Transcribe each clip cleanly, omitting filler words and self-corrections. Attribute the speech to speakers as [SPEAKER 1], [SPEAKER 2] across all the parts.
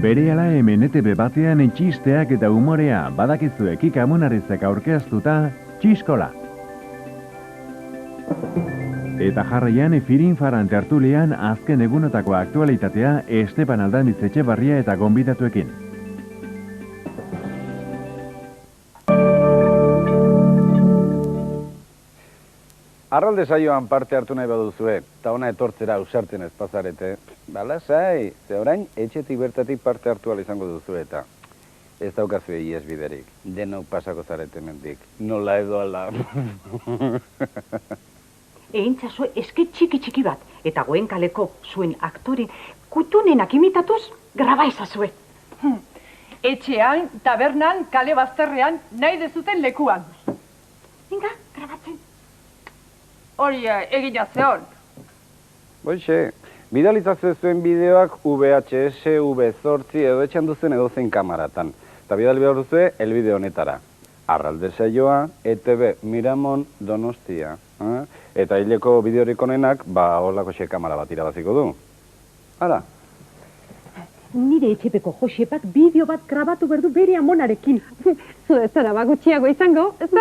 [SPEAKER 1] Berehala hemen ETV batean txisteak eta umorea badakizue Kika Amunarezek aurkeztuta Txiskola. Eta jarraian Firinfaran tertulian azken egunotako aktualitatea Esteban Aldandiz Etxebarria eta gonbidatuekin.
[SPEAKER 2] Arralde saioan parte hartu nahi baduzue, eta ona etortzera ausartzen ez pasarete. Lasai, ze orain etxetik bertatik parte hartu izango duzu eta ez daukazue iesbiderik. Denok pasako zarete mendik. Nola edo ala.
[SPEAKER 3] Egintzazue eske txiki bat, eta goen kaleko zuen aktorin kutunenak imitatuz graba ezazue.
[SPEAKER 4] Etxean, tabernan, kale bazterrean, nahi dezuten lekuan.
[SPEAKER 3] Venga, grabatzen.
[SPEAKER 4] Hori egina zeon.
[SPEAKER 2] Boixe, bidalitzazue zuen bideoak VHS, V8 edo etxan duzen edozein kamaratan. Eta bidali behar duzue, elbide honetara. Arralde saioa, ETV Miramon Donostia. Eta hileko bideorik onenak, holako kamara bat irabaziko du. Hala.
[SPEAKER 3] Nire etxepeko Josepak bideo bat grabatu berdu bere amonarekin. Zu ez zara bagutxiago izango, ez da?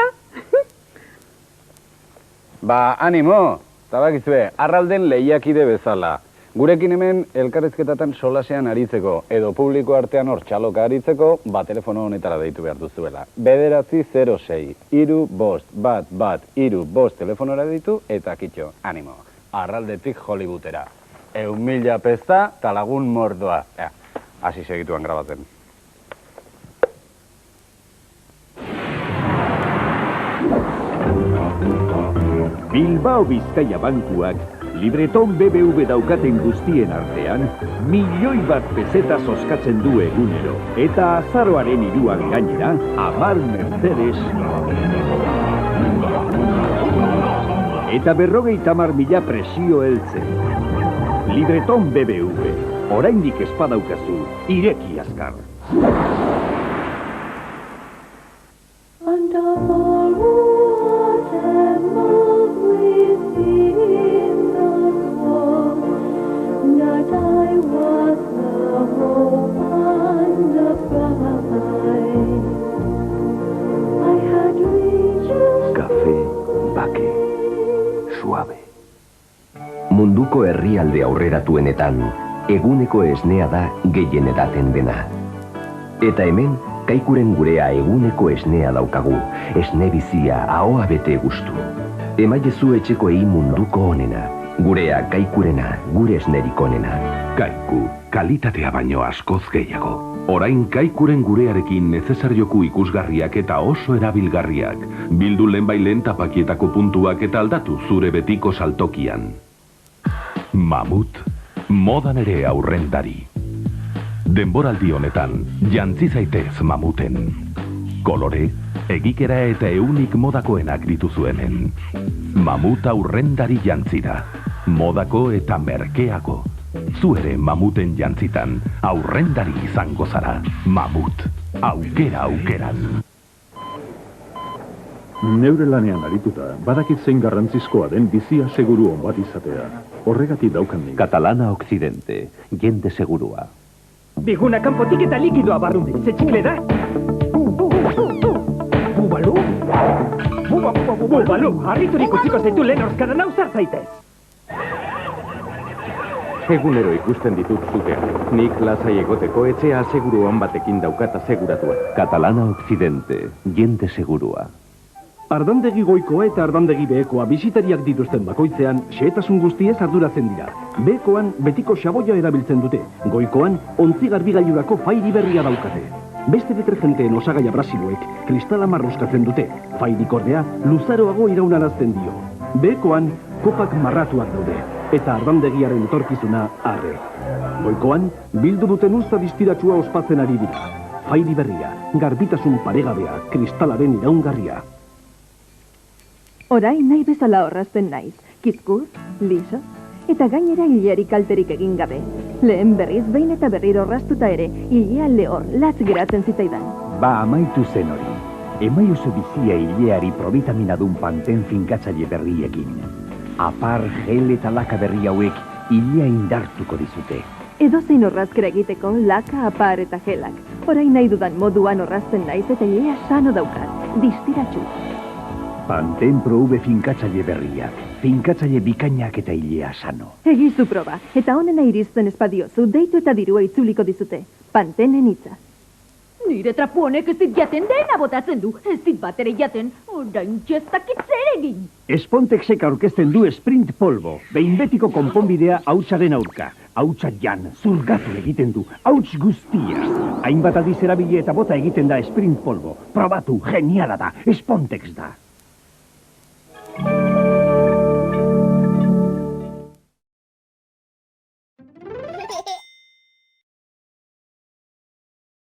[SPEAKER 2] Animo! Tabakizue, arralden lehiakide bezala. Gurekin hemen elkarrizketatan solasean aritzeko, edo publiko artean hor txaloka aritzeko, telefono honetara deitu behar duzuela. 906 351 telefonora deitu, eta kitxo, animo. Arraldetik Hollywoodera. 1.000 pesta, talagun mordoa. Hasi segituan grabatzen.
[SPEAKER 5] Bilbao Bizkaia bankuak libreton BBV daukaten guztien artean, 1.000.000 peseta zozkatzen du egunero. Eta azaroaren 3 gainera, 10 Mercedes. Eta 50.000 presio heltzen. Libreton BBV, oraindik espadaukazu, ireki azkar.
[SPEAKER 6] Munduko herrialde aurreratuenetan, eguneko esnea da gehien edaten dena. Eta hemen, Kaikuren gurea eguneko esnea daukagu, esne bizia ahoa bete gustu. Emaiezu etxekoei munduko onena, gurea Kaikurena, gure esnerik onena.
[SPEAKER 7] Kaiku, kalitatea baino askoz gehiago. Orain Kaikuren gurearekin nezesarioku ikusgarriak eta oso erabilgarriak. Bildu lehenbailen tapakietako puntuak eta aldatu zure betiko saltokian. Mamut, modan ere aurrendari. Denboraldi honetan, jantzi zaitez mamuten. Kolore, egikera eta eunik modakoenak dituzu hemen. Mamut aurrendari jantzira. Modako eta merkeago. Zu ere mamuten jantzitan, aurrendari izango zara. Mamut, aukera aukeran.
[SPEAKER 5] Neure lanean arituta, badakit zein garrantzizkoa den bizia seguru on bat izatea. Horregatik daukan nik.
[SPEAKER 8] Catalana Occidente, jende segurua.
[SPEAKER 9] Biguna kanpotik eta likidoa barrundi, zetxikle da. Bubalu? Bubalu, harriturik utziko zaitu lehen orzkara nau zartzaitez.
[SPEAKER 8] Egunero ikusten ditut zuteak. Nik lasai egoteko etxea seguruan batekin daukat aseguratua. Catalana Occidente, jende segurua.
[SPEAKER 9] Ardandegi goikoa eta ardandegi behekoa bisitariak dituzten bakoitzean, xehetasun guztiez arduratzen dira. Behekoan betiko xaboia erabiltzen dute, goikoan ontzi garbigailurako fairi berria daukate. Beste detergenteen osagaia brasiloek kristala marruskatzen dute, fairik ordea luzaroago iraunarazten dio. Behekoan kopak marratuak daude, eta ardandegiaren etorkizuna arre. Goikoan bildu duten uzta distiratsua ospatzen ari dira. Fairi berria, garbitasun paregabea, kristalaren iraungarria.
[SPEAKER 10] Orain nahi bezala horrazten naiz, kizkur, liso, eta gainera hileari kalterik egin gabe. Lehen berriz behin eta berriro horraztuta ere, hilea lehor latz geratzen zitaidan.
[SPEAKER 11] Amaitu zen hori. Emaiozu bizia hileari provitaminadun panten finkatzaile berriekin. Apar, gel eta laka berri hauek hilea indartuko dizute.
[SPEAKER 10] Edozein orrazkera egiteko, laka, apar eta gelak. Orain nahi dudan moduan orrazten naiz eta ilea sano daukat, distiratxu.
[SPEAKER 11] Panten Pro V finkatzaile berriak. Finkatzaile bikainak eta ilea sano.
[SPEAKER 10] Egizu proba, eta honena irizten espadiozu, deitu eta dirua itzuliko dizute. Pantenen hitza.
[SPEAKER 3] Nire trapu honek ez dit jaten dena botatzen du. Ez dit bat ere jaten, orain txestakit zer egin.
[SPEAKER 11] Espontexek aurkezten du Sprint Polvo. Behin betiko konponbidea hautsaren aurka. Hautsa jan, zurgatu egiten du, hauts guztia. Hainbat aldiz erabili eta bota egiten da Sprint Polvo. Probatu, geniala da, Espontex da.